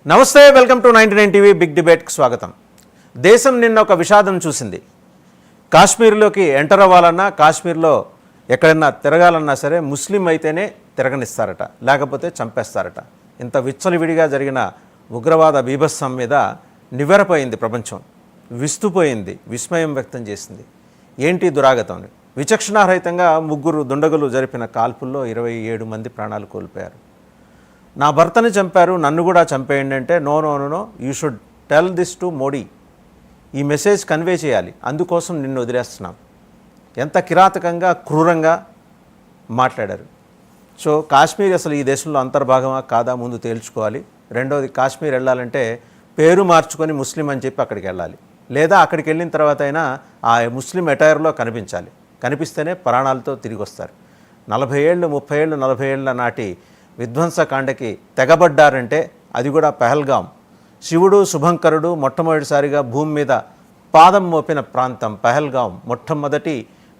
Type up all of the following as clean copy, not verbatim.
నమస్తే, welcome to 99 TV big డిబేట్కి స్వాగతం. దేశం నిన్న ఒక విషాదం చూసింది. కాశ్మీర్లోకి ఎంటర్ అవ్వాలన్నా, కాశ్మీర్లో ఎక్కడన్నా తిరగాలన్నా సరే ముస్లిం అయితేనే తిరగనిస్తారట, లేకపోతే చంపేస్తారట. ఇంత విచ్చలవిడిగా జరిగిన ఉగ్రవాద బీభత్సం మీద నివ్వెరపోయింది ప్రపంచం, విస్తుపోయింది, విస్మయం వ్యక్తం చేసింది. ఏంటి దురాగతం? విచక్షణారహితంగా ముగ్గురు దుండగులు జరిపిన కాల్పుల్లో 27 మంది ప్రాణాలు కోల్పోయారు. నా భర్తని చంపారు, నన్ను కూడా చంపేయండి అంటే no, you should tell this to Modi. ఈ మెసేజ్ కన్వే చేయాలి, అందుకోసం నిన్ను వదిలేస్తున్నాం. ఎంత కిరాతకంగా, క్రూరంగా మాట్లాడారు. సో కాశ్మీర్ అసలు ఈ దేశంలో అంతర్భాగమా కాదా ముందు తేల్చుకోవాలి. రెండోది, కాశ్మీర్ వెళ్ళాలంటే పేరు మార్చుకొని ముస్లిం అని చెప్పి అక్కడికి వెళ్ళాలి, లేదా అక్కడికి వెళ్ళిన తర్వాత అయినా ఆ ముస్లిం అటైర్లో కనిపించాలి. కనిపిస్తేనే ప్రాణాలతో తిరిగి వస్తారు. 40 ఏళ్ళు 30 ఏళ్ళు 40 ఏళ్ళ నాటి విధ్వంసకాండకి తెగబడ్డారంటే అది కూడా పెహల్గాం. శివుడు శుభంకరుడు మొట్టమొదటిసారిగా భూమి మీద పాదం మోపిన ప్రాంతం పెహల్గాం, మొట్టమొదటి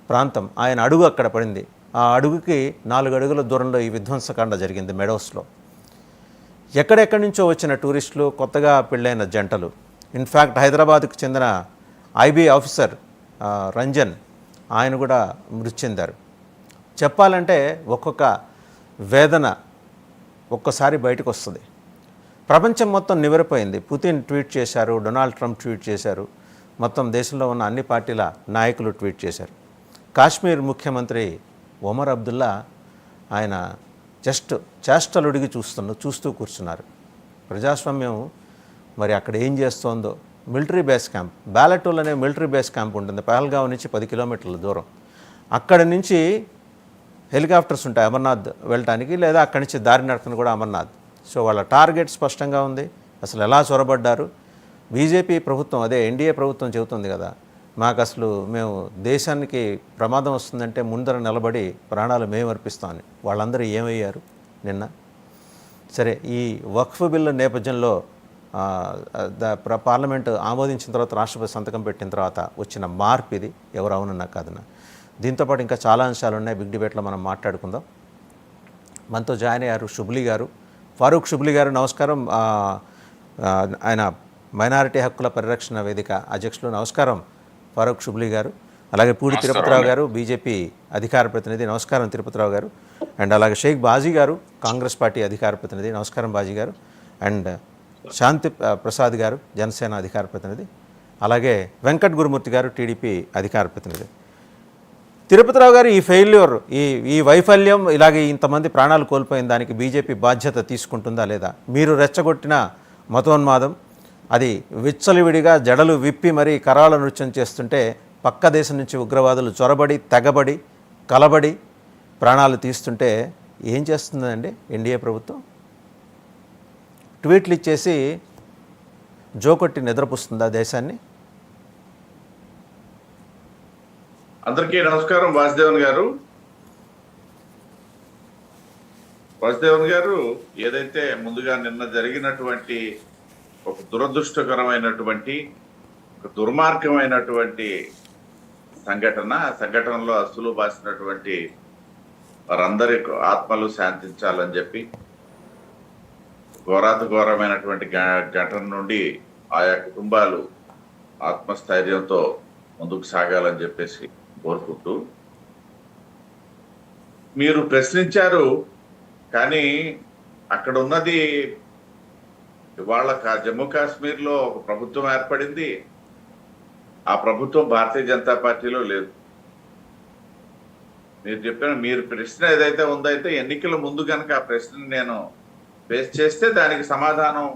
ప్రాంతం. ఆయన అడుగు అక్కడ పడింది. ఆ అడుగుకి 4 అడుగుల దూరంలో ఈ విధ్వంసకాండ జరిగింది మెడోస్లో. ఎక్కడెక్కడి నుంచో వచ్చిన టూరిస్టులు, కొత్తగా పెళ్ళైన జంటలు. ఇన్ఫ్యాక్ట్ హైదరాబాద్కు చెందిన ఐబీ ఆఫీసర్ రంజన్, ఆయన కూడా మృతి చెందారు. చెప్పాలంటే ఒక్కొక్క వేదన ఒక్కసారి బయటకు వస్తుంది. ప్రపంచం మొత్తం నివ్వెరపోయింది. పుతిన్ ట్వీట్ చేశారు, డొనాల్డ్ ట్రంప్ ట్వీట్ చేశారు, మొత్తం దేశంలో ఉన్న అన్ని పార్టీల నాయకులు ట్వీట్ చేశారు. కాశ్మీర్ ముఖ్యమంత్రి ఒమర్ అబ్దుల్లా, ఆయన చేష్టలుడిగి చూస్తూ కూర్చున్నారు. ప్రజాస్వామ్యం మరి అక్కడ ఏం చేస్తోందో. మిలిటరీ బేస్ క్యాంప్, బ్యాలటోల్ అనే మిలిటరీ బేస్ క్యాంప్ ఉంటుంది పెహల్గాం నుంచి 10 కిలోమీటర్ల దూరం. అక్కడి నుంచి హెలికాప్టర్స్ ఉంటాయి అమర్నాథ్ వెళ్ళటానికి, లేదా అక్కడి నుంచి దారి నడకను కూడా అమర్నాథ్. సో వాళ్ళ టార్గెట్ స్పష్టంగా ఉంది. అసలు ఎలా చొరబడ్డారు? బీజేపీ ప్రభుత్వం, అదే ఎన్డీఏ ప్రభుత్వం చెబుతుంది కదా, మాకు అసలు మేము దేశానికి ప్రమాదం వస్తుందంటే ముందర నిలబడి ప్రాణాలు మేము అర్పిస్తామని. వాళ్ళందరూ ఏమయ్యారు నిన్న? సరే, ఈ వక్ఫ్ బిల్లు నేపథ్యంలో పార్లమెంటు ఆమోదించిన తర్వాత, రాష్ట్రపతి సంతకం పెట్టిన తర్వాత వచ్చిన మార్పు ఇది. ఎవరు అవునన్నా కాదన్నా. దీంతోపాటు ఇంకా చాలా అంశాలు ఉన్నాయి. బిగ్ డిబేట్లో మనం మాట్లాడుకుందాం. మనతో జాయిన్ అయ్యారు షుబ్లీ గారు, ఫారూక్ షుబ్లీ గారు. నమస్కారం. ఆయన మైనారిటీ హక్కుల పరిరక్షణ వేదిక అధ్యక్షులు. నమస్కారం ఫారూక్ షుబ్లీ గారు. అలాగే పూడి తిరుపతిరావు గారు, బీజేపీ అధికార ప్రతినిధి. నమస్కారం తిరుపతిరావు గారు. అండ్ అలాగే షేక్ బాజీ గారు, కాంగ్రెస్ పార్టీ అధికార ప్రతినిధి. నమస్కారం బాజీ గారు. అండ్ శాంతి ప్రసాద్ గారు, జనసేన అధికార ప్రతినిధి. అలాగే వెంకట్ గురుమూర్తి గారు, టీడీపీ అధికార ప్రతినిధి. తిరుపతిరావు గారు, ఈ ఫెయిల్యూర్, ఈ వైఫల్యం, ఇలాగే ఇంతమంది ప్రాణాలు కోల్పోయిన దానికి బీజేపీ బాధ్యత తీసుకుంటుందా లేదా? మీరు రెచ్చగొట్టిన మతోన్మాదం అది విచ్చలవిడిగా జడలు విప్పి మరీ కరాళ నృత్యం చేస్తుంటే పక్క దేశం నుంచి ఉగ్రవాదులు చొరబడి, తెగబడి, కలబడి ప్రాణాలు తీస్తుంటే ఏం చేస్తుందండి ఎన్డీఏ ప్రభుత్వం? ట్వీట్లు ఇచ్చేసి జోకొట్టి నిద్రపుస్తుందా దేశాన్ని? అందరికీ నమస్కారం. వాసుదేవన్ గారు ఏదైతే ముందుగా నిన్న జరిగినటువంటి ఒక దురదృష్టకరమైనటువంటి, ఒక దుర్మార్గమైనటువంటి సంఘటనలో అసలు బాసినటువంటి వారందరి ఆత్మలు శాంతించాలని చెప్పి, ఘోరాతిఘోరమైనటువంటి ఘటన నుండి ఆయా కుటుంబాలు ఆత్మస్థైర్యంతో ముందుకు సాగాలని చెప్పేసి కోరుకుంటూ, మీరు ప్రశ్నించారు కానీ అక్కడ ఉన్నది ఇవాళ జమ్మూ కాశ్మీర్లో ఒక ప్రభుత్వం ఏర్పడింది. ఆ ప్రభుత్వం భారతీయ జనతా పార్టీలో లేదు. మీరు చెప్పిన మీరు ప్రశ్న ఏదైతే ఉందో, అయితే ఎన్నికల ముందు కనుక ఆ ప్రశ్నని నేను ఫేస్ చేస్తే దానికి సమాధానం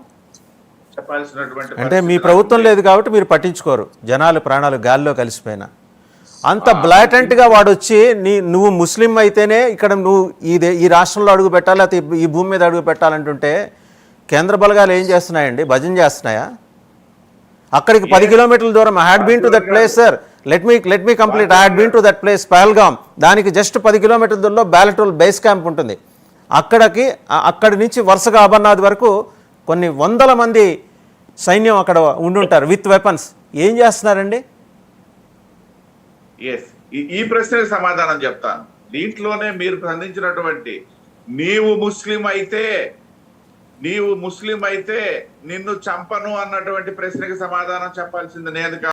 చెప్పాల్సినటువంటి, అంటే మీ ప్రభుత్వం లేదు కాబట్టి మీరు పట్టించుకోరు. జనాలు ప్రాణాలు గాల్లో కలిసిపోయినా అంత బ్లాటెంట్గా వాడు వచ్చి నువ్వు ముస్లిం అయితేనే ఇక్కడ నువ్వు ఈ రాష్ట్రంలో అడుగు పెట్టాలి, లేకపోతే ఈ భూమి మీద అడుగు పెట్టాలంటుంటే కేంద్ర బలగాలు ఏం చేస్తున్నాయండి? భజన చేస్తున్నాయా? అక్కడికి 10 కిలోమీటర్ల దూరం. I had been to that place sir. Let me complete. I had been to that place Pahalgam. దానికి జస్ట్ 10 కిలోమీటర్ల దూరంలో బ్యాలటోల్ బేస్ క్యాంప్ ఉంటుంది. అక్కడి నుంచి వరుసగా అమర్నాథ్ వరకు కొన్ని వందల మంది సైన్యం అక్కడ ఉండుంటారు విత్ వెపన్స్. ఏం చేస్తున్నారండి? ఈ ప్రశ్నకు సమాధానం చెప్తాను. దీంట్లోనే మీరు సంధించినటువంటి నీవు ముస్లిం అయితే నీవు ముస్లిం అయితే నిన్ను చంపను అన్నటువంటి ప్రశ్నకి సమాధానం చెప్పాల్సింది నేను కాదు.